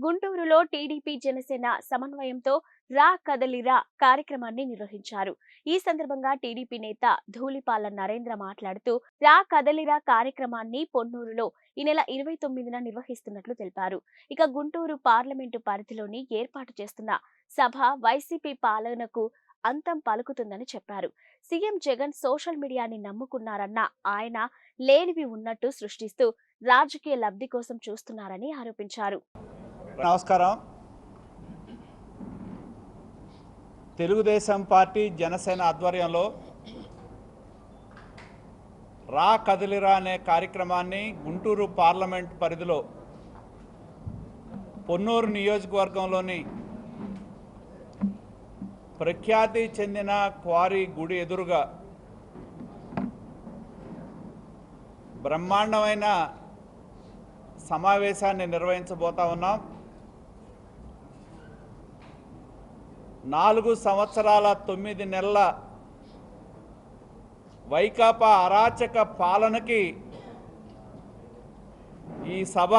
గుంటూరులో టీడీపీ జనసేన సమన్వయంతో రా కదలిరా కార్యక్రమాన్ని నిర్వహించారు. ఈ సందర్భంగా టీడీపీ నేత ధూళిపాల నరేంద్ర మాట్లాడుతూ రా కదలిరా కార్యక్రమాన్ని పొన్నూరులో ఈ నెల 29న నిర్వహిస్తున్నట్లు తెలిపారు. ఇక గుంటూరు పార్లమెంటు పరిధిలోని ఏర్పాటు చేస్తున్న సభ వైసీపీ పాలనకు అంతం పలుకుతుందని చెప్పారు. సీఎం జగన్ సోషల్ మీడియాని నమ్ముకున్నారన్న ఆయన లేనివి ఉన్నట్టు సృష్టిస్తూ రాజకీయ లబ్ధి కోసం చూస్తున్నారని ఆరోపించారు. నమస్కారం. తెలుగుదేశం పార్టీ జనసేన ఆధ్వర్యంలో రా కదిలిరా అనే కార్యక్రమాన్ని గుంటూరు పార్లమెంట్ పరిధిలో పొన్నూరు నియోజకవర్గంలోని ప్రఖ్యాతి చెందిన క్వారీ గుడి ఎదురుగా బ్రహ్మాండమైన సమావేశాన్ని నిర్వహించబోతా ఉన్నాం. 4 సంవత్సరాల 9 నెలల వైకాపా అరాచక పాలనకి ఈ సభ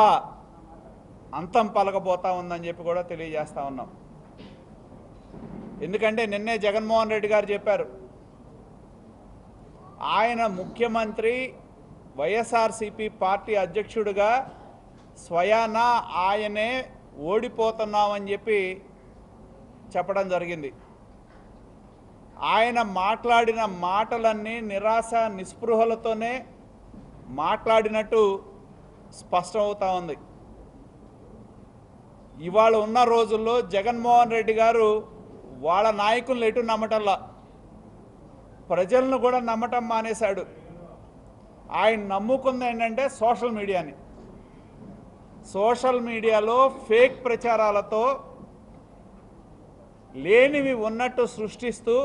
అంతం పలకబోతా ఉందని చెప్పి కూడా తెలియజేస్తా ఉన్నాం. ఎందుకంటే నిన్నే జగన్మోహన్ రెడ్డి గారు చెప్పారు, ఆయన ముఖ్యమంత్రి వైఎస్ఆర్సీపీ పార్టీ అధ్యక్షుడిగా స్వయాన ఆయనే ఓడిపోతున్నామని చెప్పి చెప్పడం జరిగింది. ఆయన మాట్లాడిన మాటలన్నీ నిరాశ నిస్పృహలతోనే మాట్లాడినట్టు స్పష్టమవుతా ఉంది. ఇవాళ ఉన్న రోజుల్లో జగన్మోహన్ రెడ్డి గారు వాళ్ళ నాయకులను ఎటు నమ్మటంలా, ప్రజలను కూడా నమ్మటం మానేశాడు. ఆయన నమ్ముకుంది ఏంటంటే సోషల్ మీడియాని. సోషల్ మీడియాలో ఫేక్ ప్రచారాలతో లేనివి ఉన్నట్టు సృష్టిస్తూ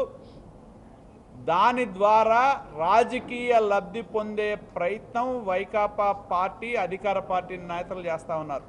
దాని ద్వారా రాజకీయ లబ్ధి పొందే ప్రయత్నం వైకాపా పార్టీ అధికార పార్టీ నేతలు చేస్తూ ఉన్నారు.